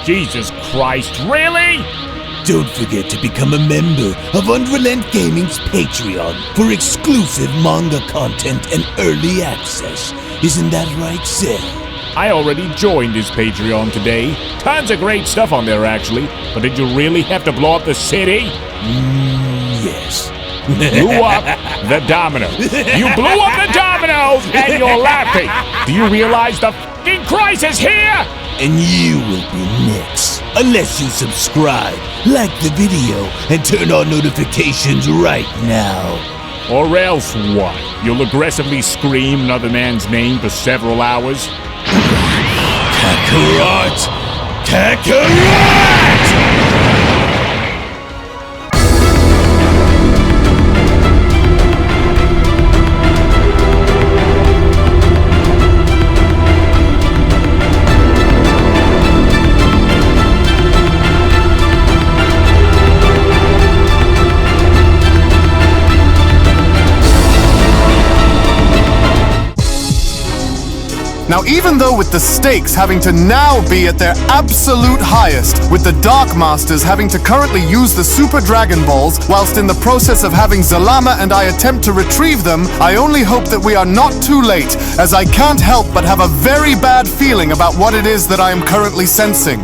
Jesus Christ, really? Don't forget to become a member of UnrealEntGaming's Patreon for exclusive manga content and early access. Isn't that right, Seth? I already joined his Patreon today. Tons of great stuff on there, actually. But did you really have to blow up the city? Yes. Blew up the domino. You blew up the dominoes and you're laughing. Do you realize the f***ing crisis here? And you will be next. Unless you subscribe, like the video, and turn on notifications right now. Or else what? You'll aggressively scream another man's name for several hours? Kakarot! Kakarot! Now, even though with the stakes having to now be at their absolute highest, with the Dark Masters having to currently use the Super Dragon Balls, whilst in the process of having Zalama and I attempt to retrieve them, I only hope that we are not too late, as I can't help but have a very bad feeling about what it is that I am currently sensing.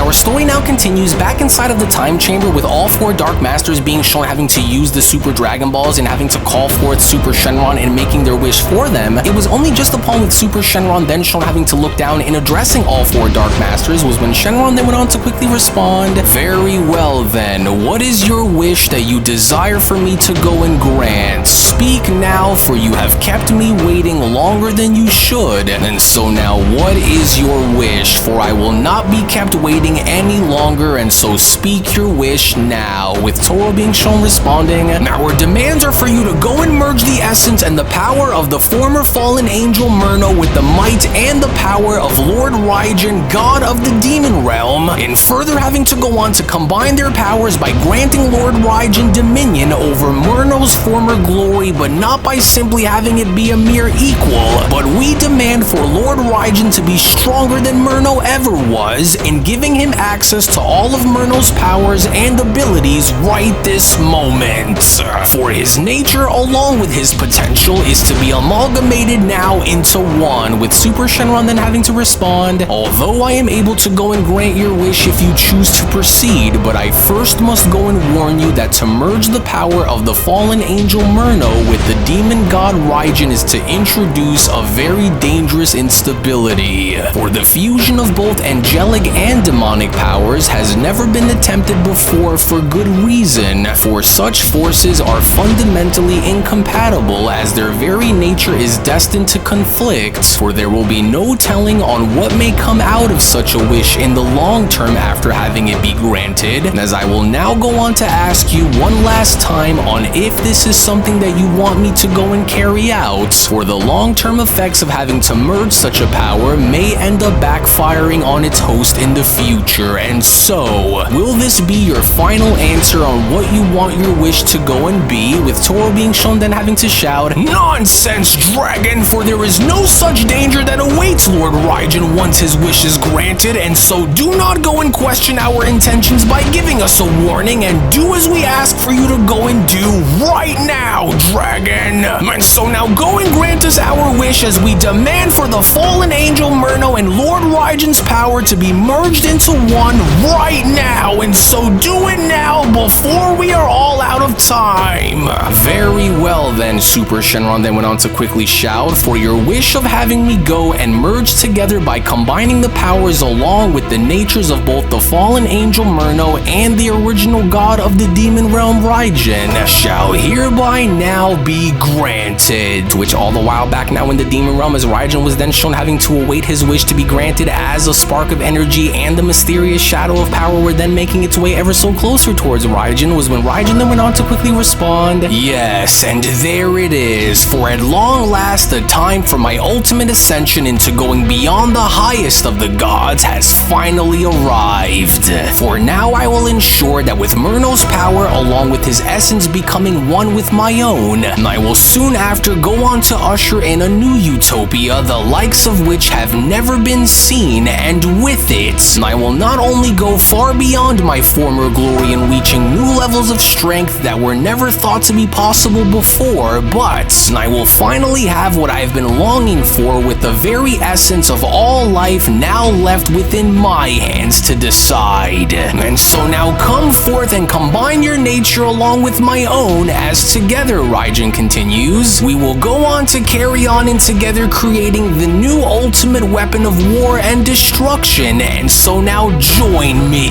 Our story now continues back inside of the time chamber, with all four Dark Masters being shown having to use the Super Dragon Balls and having to call forth Super Shenron and making their wish for them. It was only just upon with Super Shenron then shown having to look down and addressing all four Dark Masters was when Shenron then went on to quickly respond, "Very well then, what is your wish that you desire for me to go and grant? Speak now, for you have kept me waiting longer than you should. And so now what is your wish? For I will not be kept waiting any longer, and so speak your wish now." With Toro being shown responding, "Our demands are for you to go and merge the essence and the power of the former fallen angel Murno with the might and the power of Lord Raijin, god of the demon realm, and further having to go on to combine their powers by granting Lord Raijin dominion over Murno's former glory, but not by simply having it be a mere equal. But we demand for Lord Raijin to be stronger than Murno ever was, in giving him access to all of Murno's powers and abilities right this moment. For his nature, along with his potential, is to be amalgamated now into one," with Super Shenron then having to respond, "Although I am able to go and grant your wish if you choose to proceed, but I first must go and warn you that to merge the power of the fallen angel Murno with the demon god Raijin is to introduce a very dangerous instability. For the fusion of both angelic and demonic powers has never been attempted before, for good reason, for such forces are fundamentally incompatible, as their very nature is destined to conflict, for there will be no telling on what may come out of such a wish in the long term after having it be granted. And as I will now go on to ask you one last time on if this is something that you want me to go and carry out, for the long-term effects of having to merge such a power may end up backfiring on its host in the future. And so, will this be your final answer on what you want your wish to go and be, with Toro being shown then having to shout, "Nonsense, dragon, for there is no such danger that awaits Lord Raijin once his wish is granted, and so do not go and question our intentions by giving us a warning, and do as we ask for you to go and do right now, dragon. And so now go and grant us our wish as we demand for the fallen angel Murno and Lord Raijin's power to be merged into one right now, and so do it now before we are all out of time." Very well then, Super Shenron then went on to quickly shout, "For your wish of having me go and merge together by combining the powers along with the natures of both the fallen angel Murno and the original god of the demon realm Raijin shall hereby now be granted." Which all the while back now in the demon realm, as Raijin was then shown having to await his wish to be granted, as a spark of energy and the mysterious shadow shadow of power were then making its way ever so closer towards Raijin was when Raijin then went on to quickly respond, "Yes, and there it is. For at long last, the time for my ultimate ascension into going beyond the highest of the gods has finally arrived. For now I will ensure that with Murno's power, along with his essence becoming one with my own, I will soon after go on to usher in a new utopia, the likes of which have never been seen, and with it, I will not only go far beyond my former glory in reaching new levels of strength that were never thought to be possible before, but I will finally have what I have been longing for with the very essence of all life now left within my hands to decide. And so now come forth and combine your nature along with my own, as together," Raijin continues, "we will go on to carry on in together creating the new ultimate weapon of war and destruction, and so now join me.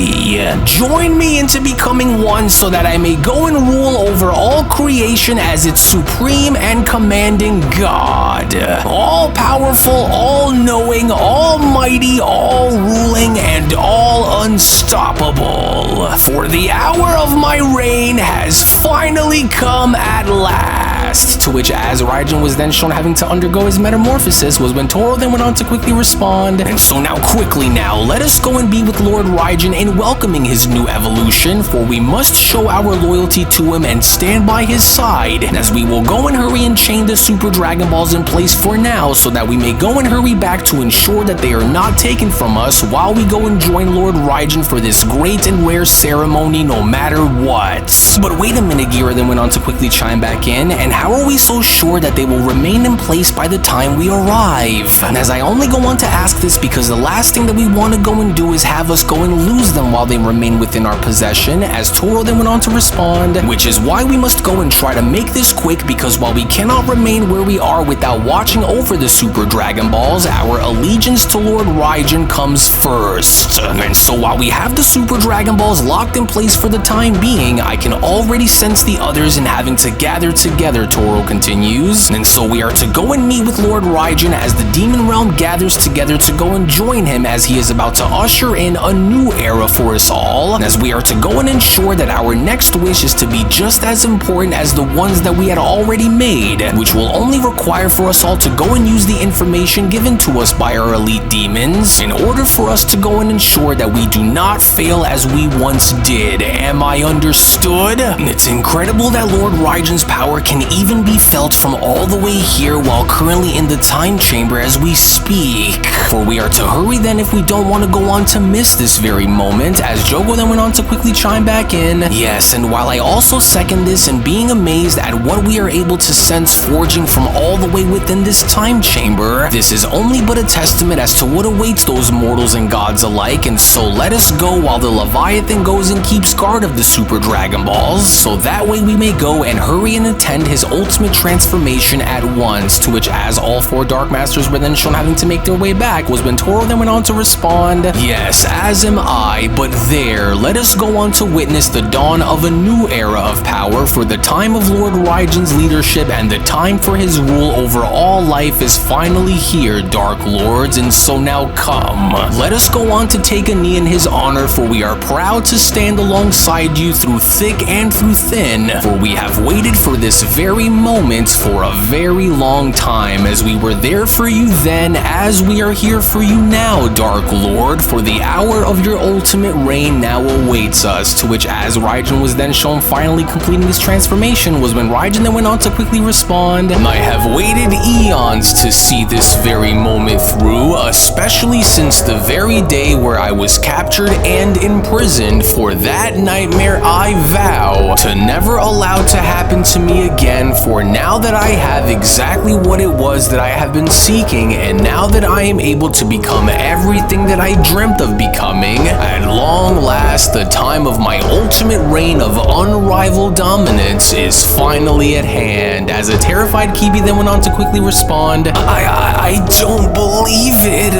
Join me into becoming one so that I may go and rule over all creation as its supreme and commanding God. All-powerful, all-knowing, almighty, all-ruling, and all unstoppable. For the hour of my reign has finally come at last." To which, as Raijin was then shown having to undergo his metamorphosis, was when Toro then went on to quickly respond, "And so now quickly now, let us go and be with Lord Raijin in welcoming his new evolution, for we must show our loyalty to him and stand by his side, as we will go and hurry and chain the Super Dragon Balls in place for now, so that we may go and hurry back to ensure that they are not taken from us while we go and join Lord Raijin for this great and rare ceremony no matter what." But wait a minute, Gira then went on to quickly chime back in, "And how are we so sure that they will remain in place by the time we arrive?" And as I only go on to ask this because the last thing that we want to go and do is have us go and lose them while they remain within our possession, as Toro then went on to respond, "Which is why we must go and try to make this quick, because while we cannot remain where we are without watching over the Super Dragon Balls, our allegiance to Lord Raijin comes first. And so while we have the Super Dragon Balls locked in place for the time being, I can already sense the others in having to gather together," Toro continues. "And so we are to go and meet with Lord Raijin as the Demon Realm gathers together to go and join him, as he is about to usher in a new era for us all, as we are to go and ensure that our next wish is to be just as important as the ones that we had already made, which will only require for us all to go and use the information given to us by our elite demons in order for us to go and ensure that we do not fail as we once did. Am I understood? It's incredible that Lord Raijin's power can even be felt from all the way here while currently in the time chamber as we speak. For we are to hurry then if we don't want to go on to miss this very moment," as Jogo then went on to quickly chime back in, "Yes, and while I also second this and being amazed at what we are able to sense forging from all the way within this time chamber, this is only but a testament as to what awaits those mortals and gods alike, and so let us go while the Leviathan goes and keeps guard of the Super Dragon Balls, so that way we may go and hurry and attend his ultimate transformation at once." To which, as all four Dark Masters were then shown having to make their way back, was when Toro then went on to respond, "Yes, as am I, but there, let us go on to witness the dawn of a new era of power, for the time of Lord Raijin's leadership and the time for his rule over all life is finally here, Dark Lords, and so now come. Let us go on to take a knee in his honor, for we are proud to stand alongside you through thick and through thin, for we have waited for this very moment for a very long time, as we were there for you then, as we are here for you now, Dark Lord, for the hour of your ultimate reign now awaits us." To which, as Raijin was then shown finally completing his transformation, was when Raijin then went on to quickly respond, "I have waited eons to see this very moment through, especially since the very day where I was captured and imprisoned. For that nightmare I vow to never allow to happen to me again, for now that I have exactly what it was that I have been seeking, and now that I am able to become everything that I dreamt of becoming, at long last the time of my ultimate reign of unrivaled dominance is finally at hand." As a terrified Kibi then went on to quickly respond, I don't believe it.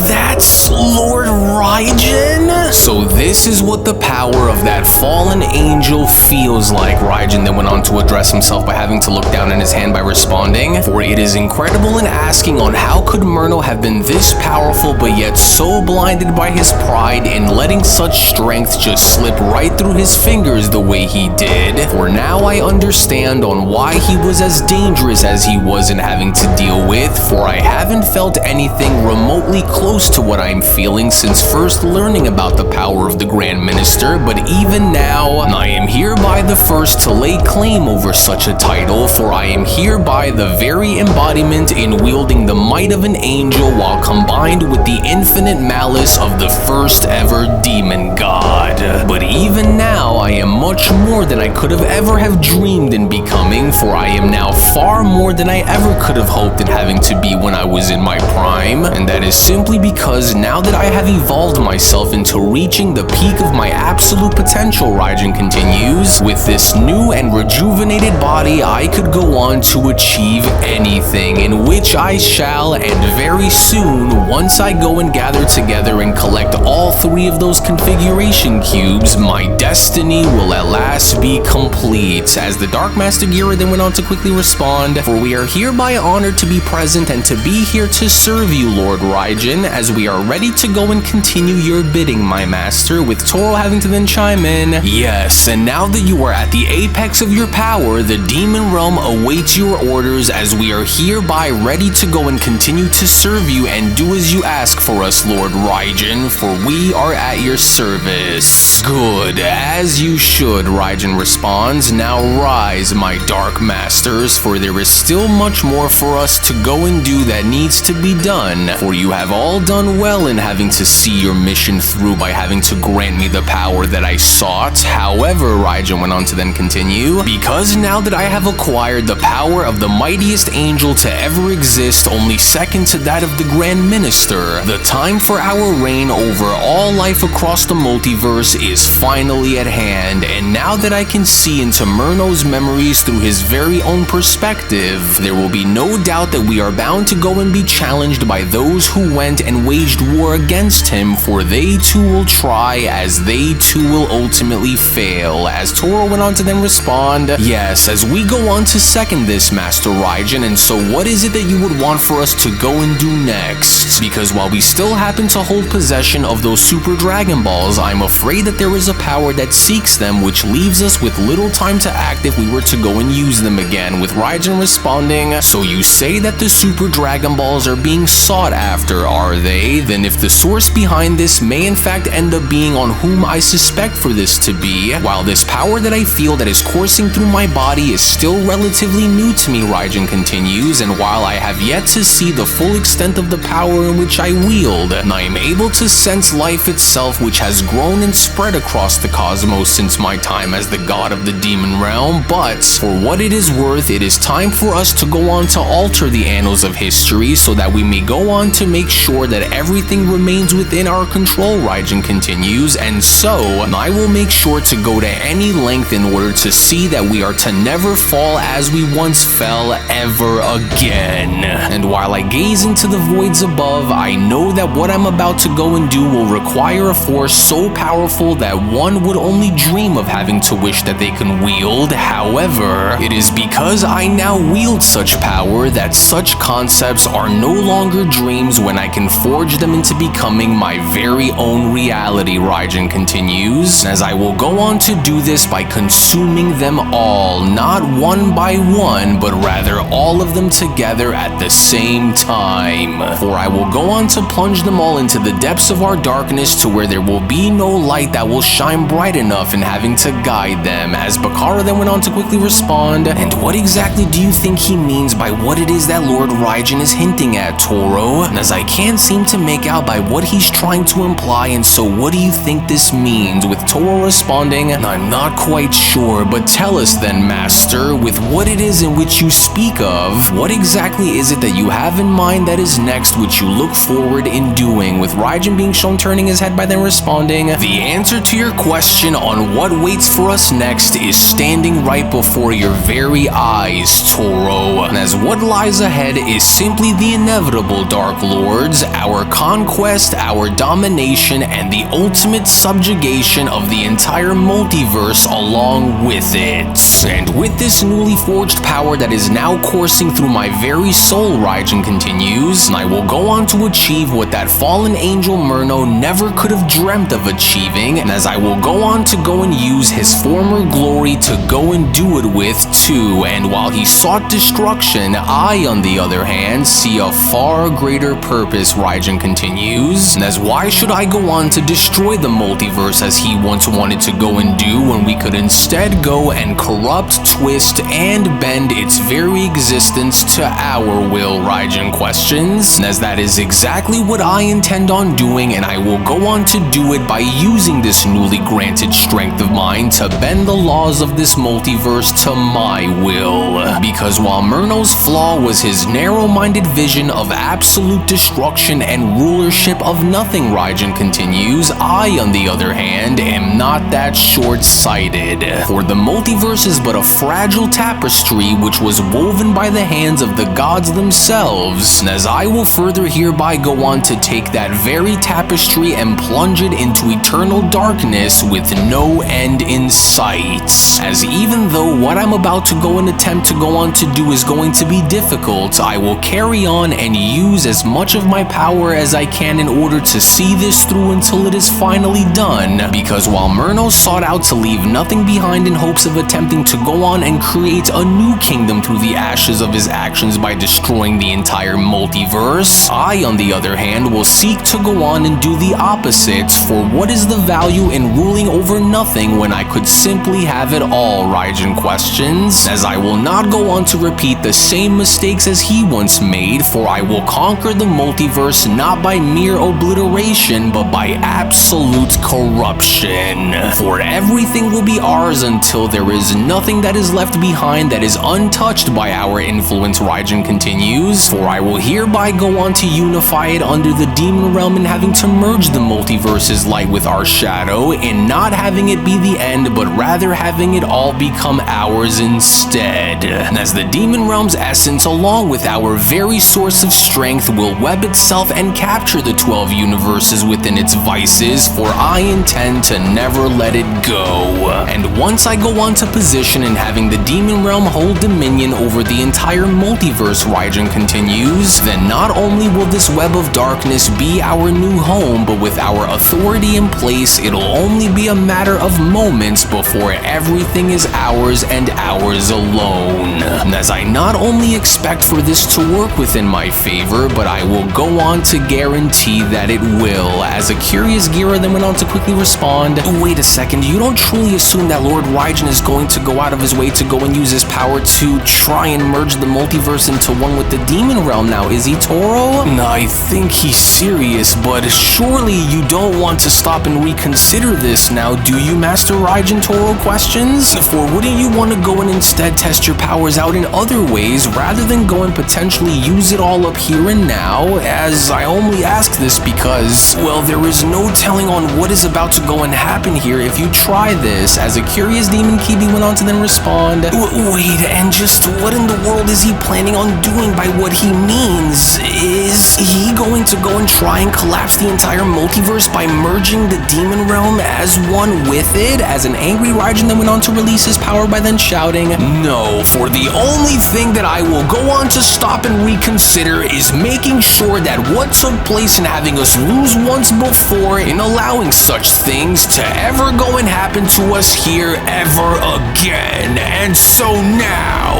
That's Lord Raijin?" So this is what the power of that fallen angel feels like, Raijin then went on to address himself himself by having to look down in his hand by responding, for it is incredible in asking on how could Murno have been this powerful but yet so blinded by his pride in letting such strength just slip right through his fingers the way he did. For now I understand on why he was as dangerous as he was in having to deal with, for I haven't felt anything remotely close to what I'm feeling since first learning about the power of the Grand Minister, but even now, I am hereby the first to lay claim over such a title, for I am hereby the very embodiment in wielding the might of an angel while combined with the infinite malice of the first ever demon god. But even now, I am much more than I could have ever have dreamed in becoming, for I am now far more than I ever could have hoped in having to be when I was in my prime, and that is simply because now that I have evolved myself into reaching the peak of my absolute potential, Raijin continues, with this new and rejuvenated body I could go on to achieve anything, in which I shall, and very soon, once I go and gather together and collect all 3 of those configuration cubes, my destiny will at last be complete. As the Dark Master Jiren then went on to quickly respond, for we are hereby honored to be present and to be here to serve you, Lord Raijin, as we are ready to go and continue your bidding, my master, with Toro having to then chime in, yes, and now that you are at the apex of your power, the Demon Realm awaits your orders as we are hereby ready to go and continue to serve you and do as you ask for us, Lord Raijin, for we are at your service. Good, as you should, Raijin responds. Now rise, my Dark Masters, for there is still much more for us to go and do that needs to be done, for you have all done well in having to see your mission through by having to grant me the power that I sought. However, Raijin went on to then continue, because now that I have acquired the power of the mightiest angel to ever exist, only second to that of the Grand Minister, the time for our reign over all life across the multiverse is finally at hand, and now that I can see into Murno's memories through his very own perspective, there will be no doubt that we are bound to go and be challenged by those who went and waged war against him, for they too will try, as they too will ultimately fail. As Toro went on to then respond, yes, as we go on to second this, Master Raijin, and so what is it that you would want for us to go and do next? Because while we still happen to hold possession of those Super Dragon Balls, I'm afraid that there is a power that seeks them, which leaves us with little time to act if we were to go and use them again, with Raijin responding, so you say that the Super Dragon Balls are being sought after, are they? Then if the source behind this may in fact end up being on whom I suspect for this to be, while this power that I feel that is coursing through my body is still relatively new to me, Raijin continues, and while I have yet to see the full extent of the power in which I wield, I am able to sense life itself, which has grown and spread across the cosmos since my time as the god of the demon realm. But for what it is worth, it is time for us to go on to alter the annals of history so that we may go on to make sure that everything remains within our control, Raijin continues, and so I will make sure to go to any length in order to see that we are to never fall as we once fell ever again. And while I gaze into the voids above, I know that what I'm about to go and do will require a force so powerful that one would only dream of having to wish that they can wield. However, it is because I now wield such power that such concepts are no longer dreams when I can forge them into becoming my very own reality, Raijin continues, as I will go on to do this by consuming them all, not one by one, but rather all of them together at the same time. For I will go on to plunge them all into the depths of our darkness to where there will be no light that will shine bright enough in having to guide them. As Bakara then went on to quickly respond, and what exactly do you think he means by what it is that Lord Raijin is hinting at, Toro? As I can't seem to make out by what he's trying to imply, and so what do you think this means? With Toro responding, I'm not quite sure, but tell us then, Master, with what it is in which you speak of, what exactly is it that you have in mind that is next which you look forward in doing? With Raijin being shown turning his head by then responding, the answer to your question on what waits for us next is standing right before your very eyes, Toro. As what lies ahead is simply the inevitable, Dark Lords, our conquest, our domination, and the ultimate subjugation of the entire multiverse along with it. And with with this newly forged power that is now coursing through my very soul, Raijin continues, I will go on to achieve what that fallen angel Murno never could have dreamt of achieving, and as I will go on to go and use his former glory to go and do it with too. And while he sought destruction, I, on the other hand, see a far greater purpose, Raijin continues, and as why should I go on to destroy the multiverse as he once wanted to go and do when we could instead go and corrupt, twist, and bend its very existence to our will, Raijin questions, and as that is exactly what I intend on doing, and I will go on to do it by using this newly granted strength of mine to bend the laws of this multiverse to my will. Because while Murno's flaw was his narrow-minded vision of absolute destruction and rulership of nothing, Raijin continues, I, on the other hand, am not that short-sighted. For the multiverse is but a fragile tapestry which was woven by the hands of the gods themselves, and as I will further hereby go on to take that very tapestry and plunge it into eternal darkness with no end in sight. As even though what I'm about to go and attempt to go on to do is going to be difficult, I will carry on and use as much of my power as I can in order to see this through until it is finally done, because while Murno sought out to leave nothing behind in hopes of attempting to go on and create a new kingdom through the ashes of his actions by destroying the entire multiverse, I, on the other hand, will seek to go on and do the opposite, for what is the value in ruling over nothing when I could simply have it all, Raijin questions, as I will not go on to repeat the same mistakes as he once made, for I will conquer the multiverse not by mere obliteration, but by absolute corruption. For everything will be ours until there is nothing that is left behind that is untouched by our influence, Raijin continues, for I will hereby go on to unify it under the demon realm and having to merge the multiverse's light with our shadow, and not having it be the end, but rather having it all become ours instead. And as the demon realm's essence, along with our very source of strength, will web itself and capture the 12 universes within its vices, for I intend to never let it go. And once I go on to position and having the demon realm hold dominion over the entire multiverse, Raijin continues, then not only will this web of darkness be our new home, but with our authority in place, it'll only be a matter of moments before everything is ours and ours alone. And as I not only expect for this to work within my favor, but I will go on to guarantee that it will. As a curious Gira then went on to quickly respond, wait a second, you don't truly assume that Lord Raijin is going to go out of his way to go and use his power to try and merge the multiverse into one with the demon realm now, is he, Toro? I think he's serious, but surely you don't want to stop and reconsider this now, do you, Master Raijin? Toro questions. For wouldn't you want to go and instead test your powers out in other ways rather than go and potentially use it all up here and now? As I only ask this because, well, there is no telling on what is about to go and happen here if you try this. As a curious demon Kibi went on to then respond, wait, and just what in the world is he planning on doing by what he means? Is he going to go and try and collapse the entire multiverse by merging the demon realm as one with it? As an angry Raijin then went on to release his power by then shouting, no, for the only thing that I will go on to stop and reconsider is making sure that what took place in having us lose once before, in allowing such things to ever go and happen to us here ever again. And so now,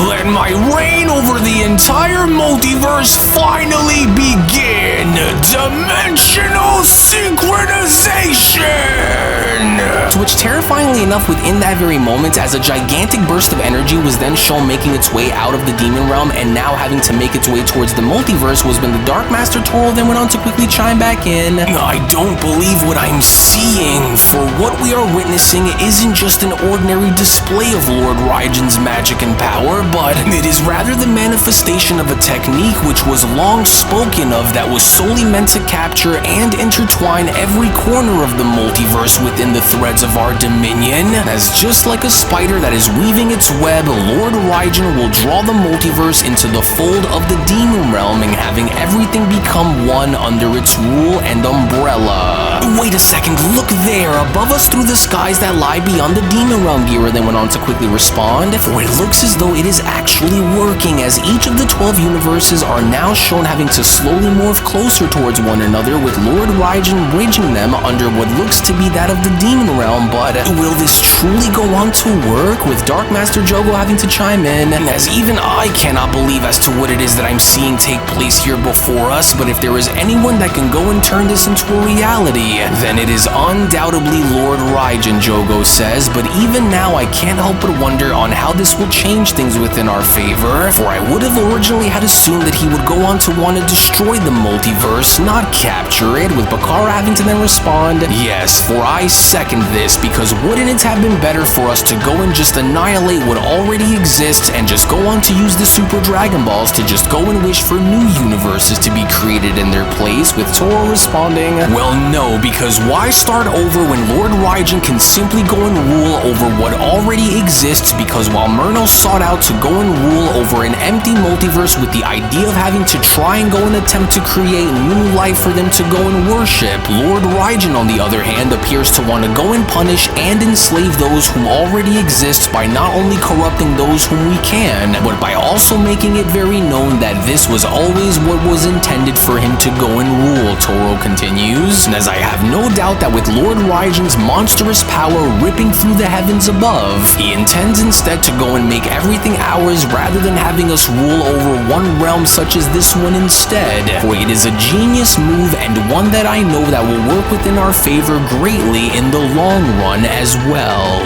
let my reign over the entire multiverse finally begin. Dimensional synchronization! To which, terrifyingly enough, within that very moment, as a gigantic burst of energy was then shown making its way out of the demon realm and now having to make its way towards the multiverse, was when the Dark Master Toro then went on to quickly chime back in. I don't believe what I'm seeing, for what we are witnessing isn't just an ordinary display of Lord Raijin's magic and power, but it is rather the manifestation of a technique which was long spoken of that was solely meant to capture and intertwine every corner of the multiverse within the threads of our dominion. As just like a spider that is weaving its web, Lord Raijin will draw the multiverse into the fold of the demon realm and having everything become one under its rule and umbrella. Wait a second, look there, above us through the skies that lie beyond the demon realm, Gira then went on to quickly quickly respond, for it looks as though it is actually working, as each of the 12 universes are now shown having to slowly morph closer towards one another, with Lord Raijin bridging them under what looks to be that of the Demon Realm. But will this truly go on to work, with Dark Master Jogo having to chime in, as even I cannot believe as to what it is that I'm seeing take place here before us. But if there is anyone that can go and turn this into a reality, then it is undoubtedly Lord Raijin, Jogo says. But even now, I can't help but wonder on how this will change things within our favor, for I would have originally had assumed that he would go on to want to destroy the multiverse, not capture it, with Bakara having to then respond, yes, for I second this, because wouldn't it have been better for us to go and just annihilate what already exists and just go on to use the Super Dragon Balls to just go and wish for new universes to be created in their place, with Toro responding, well no, because why start over when Lord Raijin can simply go and rule over what already exists, because while Murno sought out to go and rule over an empty multiverse with the idea of having to try and go and attempt to create new life for them to go and worship, Lord Raijin on the other hand appears to want to go and punish and enslave those whom already exist by not only corrupting those whom we can, but by also making it very known that this was always what was intended for him to go and rule, Toro continues, and as I have no doubt that with Lord Raijin's monstrous power ripping through the heavens above, he intends instead to go and make everything ours rather than having us rule over one realm such as this one instead, for it is a genius move and one that I know that will work within our favor greatly in the long run as well.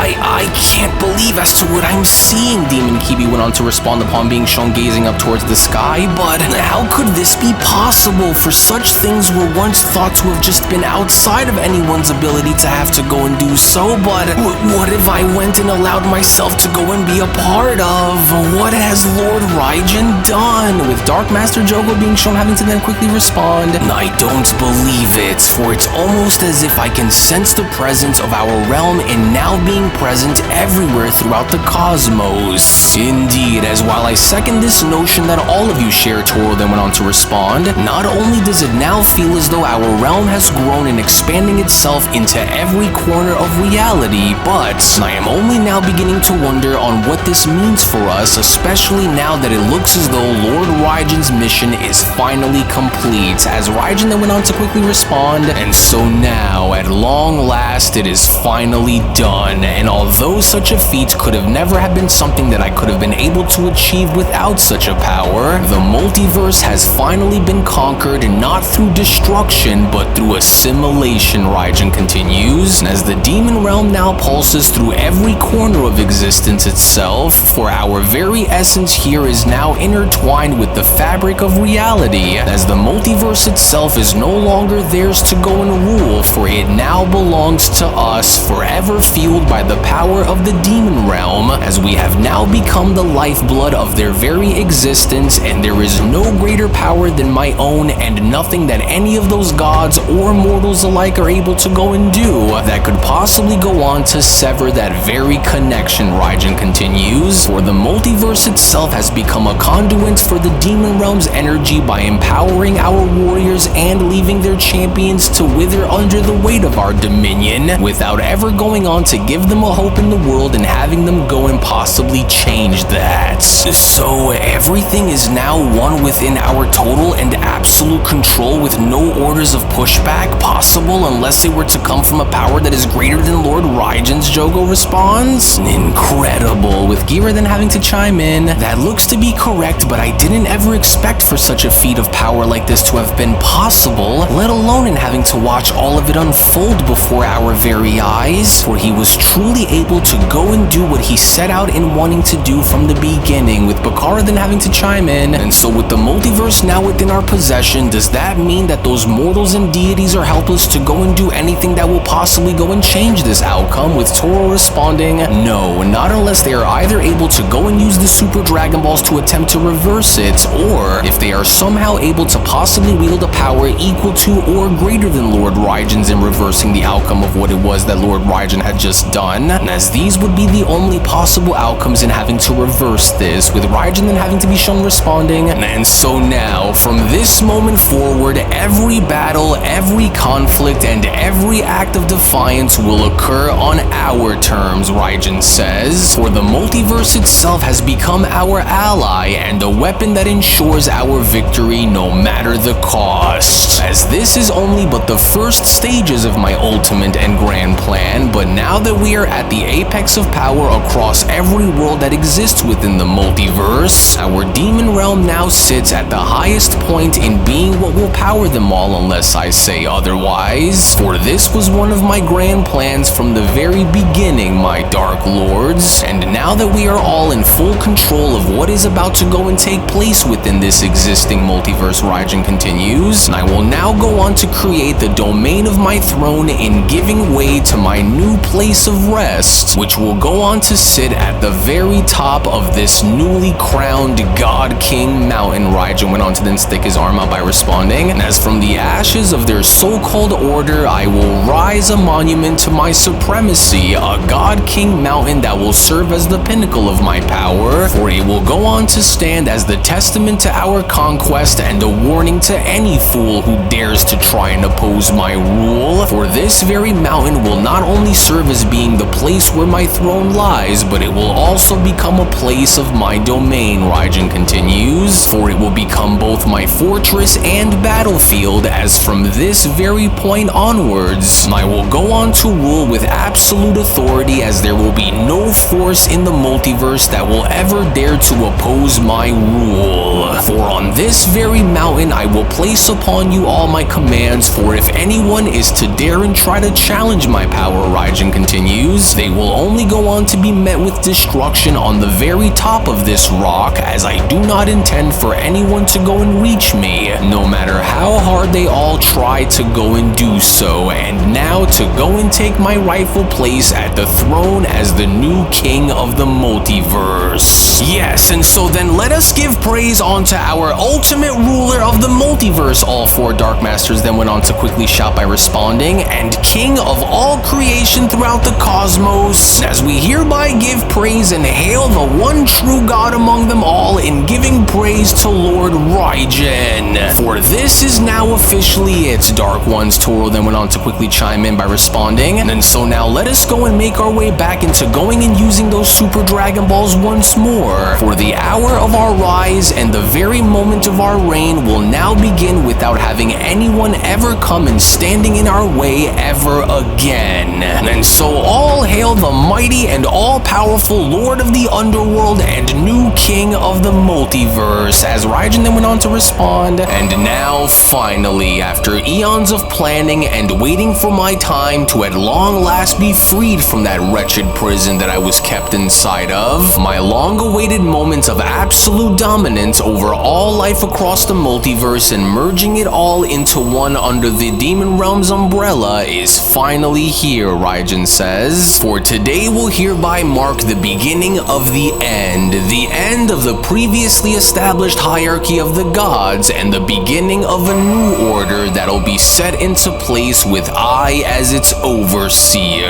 I can't believe as to what I'm seeing, Demon Kibi went on to respond upon being shown gazing up towards the sky, but how could this be possible, for such things were once thought to have just been outside of anyone's ability to have to go and do so, but what if I went and allowed myself to go and be a part of? What has Lord Raijin done? With Dark Master Jogo being shown having to then quickly respond, I don't believe it, for it's almost as if I can sense the presence of our realm and now being present everywhere throughout the cosmos. Indeed, as while I second this notion that all of you share, Toro then went on to respond, not only does it now feel as though our realm has grown and expanding itself into every corner of reality, but I am only now beginning to wonder on what this means for us, especially now that it looks as though Lord Raijin's mission is finally complete, as Raijin then went on to quickly respond, and so now, at long last, it is finally done, and although such a feat could have never have been something that I could have been able to achieve without such a power, the multiverse has finally been conquered, not through destruction, but through assimilation, Raijin continues, and as the demon realm now pulses through every corner of existence itself, for our very essence here is now intertwined with the fabric of reality, as the multiverse itself is no longer theirs to go and rule, for it now belongs to us, forever fueled by the power of the demon realm, as we have now become the lifeblood of their very existence, and there is no greater power than my own, and nothing that any of those gods or mortals alike are able to go and do that could possibly go on to sever that very connection, Raijin continues, for the multiverse itself has become a conduit for the demon realm's energy by empowering our warriors and leaving their champions to wither under the weight of our dominion, without ever going on to give them a hope in the world and having them go and possibly change that. So everything is now one within our total and absolute control, with no orders of pushback possible unless they were to come from a power that is greater than Lord Raijin's, Jogo responds. Incredible, with Gira then having to chime in, that looks to be correct, but I didn't ever expect for such a feat of power like this to have been possible, let alone in having to watch all of it unfold before our very eyes, for he was truly able to go and do what he set out in wanting to do from the beginning, with Bakara then having to chime in, and so with the multiverse now within our possession, does that mean that those mortals and deities are helpless to go and do anything that will possibly go and change this outcome, with Toro responding, no, not unless they are either able to go and use the Super Dragon Balls to attempt to reverse it, or if they are somehow able to possibly wield a power equal to or greater than Lord Raijin's in reversing the outcome of what it was that Lord Raijin had just done, as these would be the only possible outcomes in having to reverse this, with Raijin then having to be shown responding, and so now, from this moment forward, every battle, every conflict, and every act of defiance will occur on our terms, Raijin Raijin says, for the multiverse itself has become our ally and a weapon that ensures our victory no matter the cost. As this is only but the first stages of my ultimate and grand plan, but now that we are at the apex of power across every world that exists within the multiverse, our demon realm now sits at the highest point in being what will power them all unless I say otherwise. For this was one of my grand plans from the very beginning, my Dark Lords, and now that we are all in full control of what is about to go and take place within this existing multiverse, Raijin continues, I will now go on to create the domain of my throne in giving way to my new place of rest, which will go on to sit at the very top of this newly crowned God King mountain. Raijin went on to then stick his arm out by responding, and as from the ashes of their so-called order, I will rise a monument to my supremacy, a God King mountain that will serve as the pinnacle of my power, for it will go on to stand as the testament to our conquest and a warning to any fool who dares to try and oppose my rule. For this very mountain will not only serve as being the place where my throne lies, but it will also become a place of my domain, Raijin continues, for it will become both my fortress and battlefield, as from this very point onwards, I will go on to rule with absolute authority, as there will be no force in the multiverse that will ever dare to oppose my rule. For on this very mountain I will place upon you all my commands, for if anyone is to dare and try to challenge my power, Raijin continues, they will only go on to be met with destruction on the very top of this rock, as I do not intend for anyone to go and reach me, no matter how hard they all try to go and do so, and now to go and take my rightful place at the throne as the new king of the multiverse. Yes, and so then let us give praise unto our ultimate ruler of the multiverse, all four Dark Masters then went on to quickly shout by responding, and king of all creation throughout the cosmos, as we hereby give praise and hail the one true God among them all in giving praise to Lord Raijin. For this is now officially it, Dark Ones. Toro then went on to quickly chime in by responding, and so now let us go and make our way back into going and using those Super Dragon Balls once more, for the hour of our rise and the very moment of our reign will now begin without having anyone ever come and standing in our way ever again. And so all hail the mighty and all-powerful Lord of the Underworld and new King of the Multiverse, as Raijin then went on to respond, and now finally, after eons of planning and waiting for my time to at long last be freed from that wretched prison that I was kept inside of, my long-awaited moment of absolute dominance over all life across the multiverse and merging it all into one under the Demon Realm's umbrella is finally here, Raijin says, for today will hereby mark the beginning of the end of the previously established hierarchy of the gods, and the beginning of a new order that'll be set into place with I as its overseer.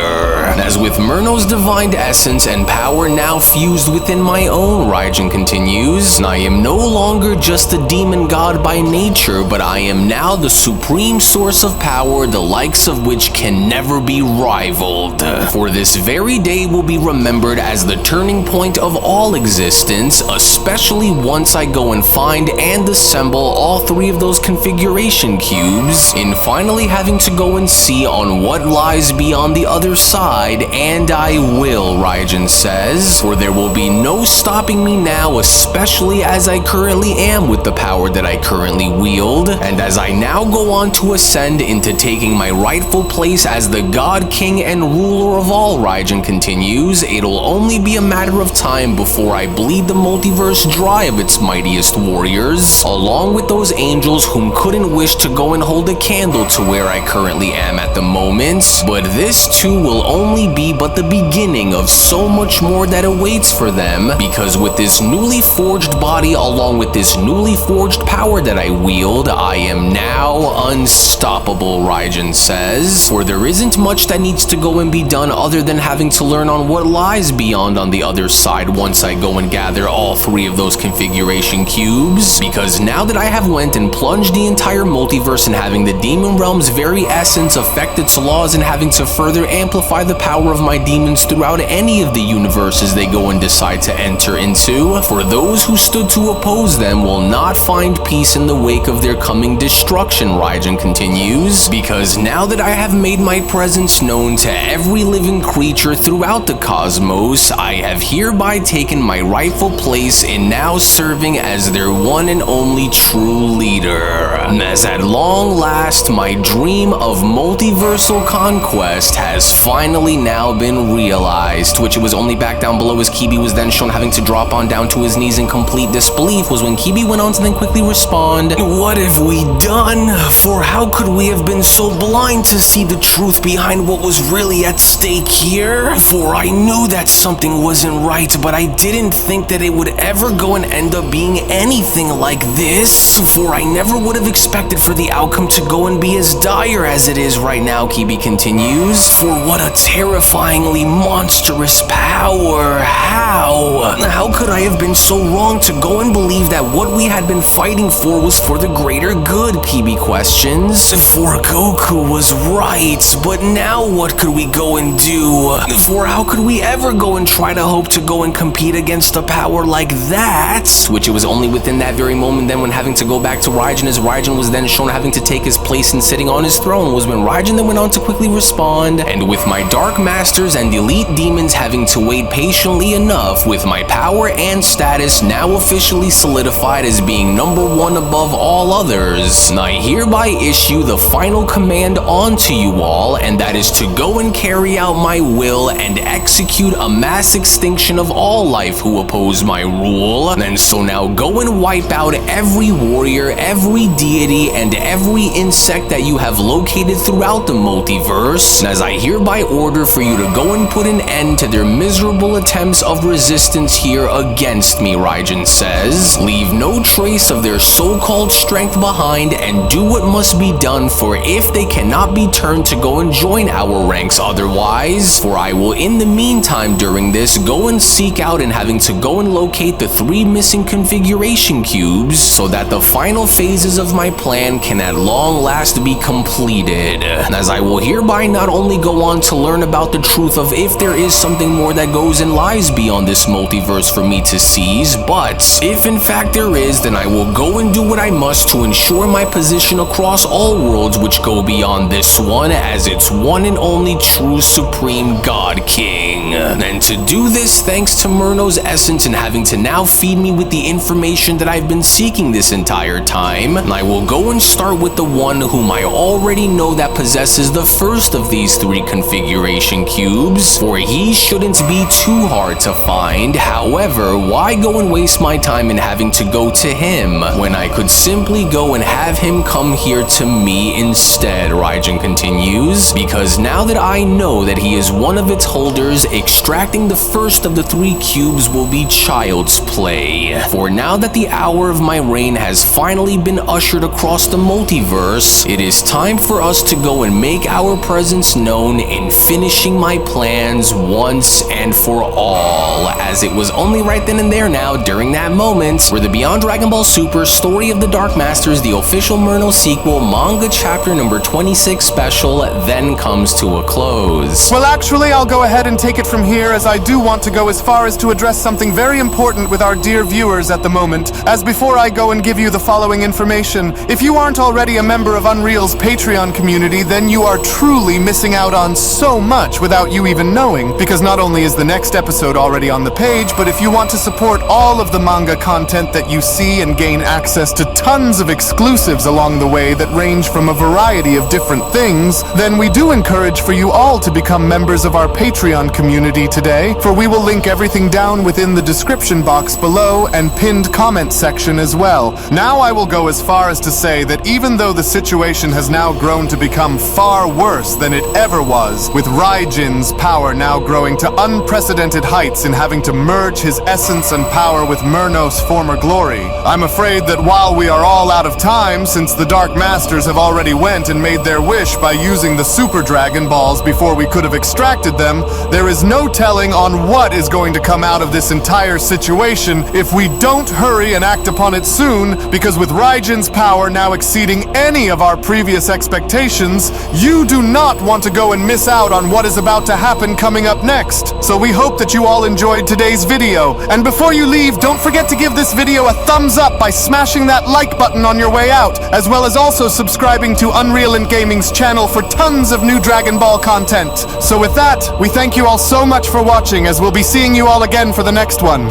As with Murno's divine essence and power now fused within my own, Raijin continues, I am no longer just a demon god by nature, but I am now the supreme source of power, the likes of which can never be rivaled. For this very day will be remembered as the turning point of all existence, especially once I go and find and assemble all three of those configuration cubes, in finally having to go and see on what lies beyond the other side, and I will, Raijin says, for there will be no stopping me now, especially as I currently am with the power that I currently wield, and as I now go on to ascend into taking my rightful place as the God King and ruler of all, Raijin continues, it'll only be a matter of time before I bleed the multiverse dry of its mightiest warriors, along with those angels whom couldn't wish to go and hold a candle to where I currently am at the moment, but this too will only be but the beginning of so much more that awaits for them, because with this newly forged body along with this newly freshly forged power that I wield, I am now unstoppable, Raijin says. For there isn't much that needs to go and be done other than having to learn on what lies beyond on the other side once I go and gather all 3 of those configuration cubes. Because now that I have went and plunged the entire multiverse and having the demon realm's very essence affect its laws and having to further amplify the power of my demons throughout any of the universes they go and decide to enter into, for those who stood to oppose them will not find peace in the wake of their coming destruction, Raijin continues. Because now that I have made my presence known to every living creature throughout the cosmos, I have hereby taken my rightful place in now serving as their one and only true leader. As at long last, my dream of multiversal conquest has finally now been realized, which it was only back down below as Kibi was then shown having to drop on down to his knees in complete disbelief was when Kibi went on to then quickly respond, "What have we done? For how could we have been so blind to see the truth behind what was really at stake here? For I knew that something wasn't right, but I didn't think that it would ever go and end up being anything like this. For I never would have expected for the outcome to go and be as dire as it is right now," Kibi continues. "For what a terrifyingly monstrous power. How could I have been so wrong to go and believe that what we had been fighting for was for the greater good?" Kibi questions. "For Goku was right, but now what could we go and do? For how could we ever go and try to hope to go and compete against a power like that?" Which it was only within that very moment then when having to go back to Raijin as Raijin was then shown having to take his place and sitting on his throne was when Raijin then went on to quickly respond, "And with my Dark Masters and Elite Demons having to wait patiently enough, with my power and status now officially solidified as being #1 above all others, I hereby issue the final command onto you all, and that is to go and carry out my will and execute a mass extinction of all life who oppose my rule. And so now go and wipe out every warrior, every deity, and every insect that you have located throughout the multiverse, as I hereby order for you to go and put an end to their miserable attempts of resistance here against me," Raijin says. "Leave no trace of their so-called strength behind and do what must be done, for if they cannot be turned to go and join our ranks otherwise, for I will in the meantime during this go and seek out and having to go and locate the 3 missing configuration cubes so that the final phases of my plan can at long last be completed, as I will hereby not only go on to learn about the truth of if there is something more that goes and lies beyond this multiverse for me to seize, but if in fact there is, then I will go and do what I must to ensure my position across all worlds which go beyond this one as its one and only true supreme God King. And to do this thanks to Murno's essence and having to now feed me with the information that I've been seeking this entire time, I will go and start with the one whom I already know that possesses the first of these 3 configuration cubes, for he shouldn't be too hard to find. However, why go and waste my time in having to go to him when I could simply go and have him come here to me instead, Raijin continues, because now that I know that he is one of its holders, extracting the first of the 3 cubes will be child's play. For now that the hour of my reign has finally been ushered across the multiverse, it is time for us to go and make our presence known in finishing my plans once and for all, as it was only right then and there now during that moment where the Beyond Dragon Ball Super Story of the Dark Masters, the official Murno sequel, manga chapter number 26 special, then comes to a close. Well, actually, I'll go ahead and take it from here, as I do want to go as far as to address something very important with our dear viewers at the moment. As before I go and give you the following information, if you aren't already a member of Unreal's Patreon community, then you are truly missing out on so much without you even knowing, because not only is the next episode already on the page, but if you want to support all of the manga content that you see and gain access to tons of exclusives along the way that range from a variety of different things, then we do encourage for you all to become members of our Patreon community today, for we will link everything down within the description box below and pinned comment section as well. Now I will go as far as to say that even though the situation has now grown to become far worse than it ever was, with Raijin's power now growing to unprecedented heights in having to merge his essence and power with Murno's former glory, I'm afraid that while we are all out of time, since the Dark Masters have already went and made their wish by using the Super Dragon Balls before we could have extracted them, there is no telling on what is going to come out of this entire situation if we don't hurry and act upon it soon, because with Raijin's power now exceeding any of our previous expectations, you do not want to go and miss out on what is about to happen coming up next. So we hope that you all enjoyed today's video. And before you leave, don't forget to give this video a thumbs up by smashing that like button on your way out, as well as also subscribing to UnrealEntGaming's channel for tons of new Dragon Ball content. So with that, we thank you all so much for watching, as we'll be seeing you all again for the next one.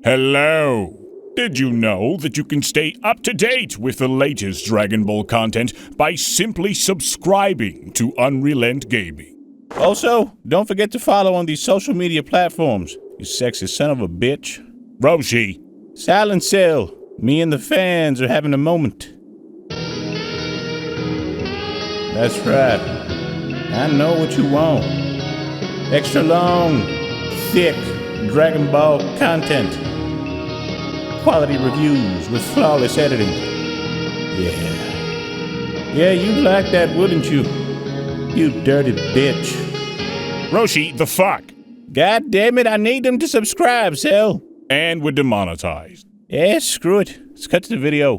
Hello. Did you know that you can stay up to date with the latest Dragon Ball content by simply subscribing to UnrealEntGaming? Also, don't forget to follow on these social media platforms, you sexy son of a bitch. Roshi. Silent Cell, me and the fans are having a moment. That's right. I know what you want. Extra long, thick Dragon Ball content. Quality reviews with flawless editing. Yeah, you'd like that, wouldn't you? You dirty bitch. Roshi, the fuck? God damn it, I need them to subscribe, Cell. And we're demonetized. Yeah, screw it. Let's cut to the video.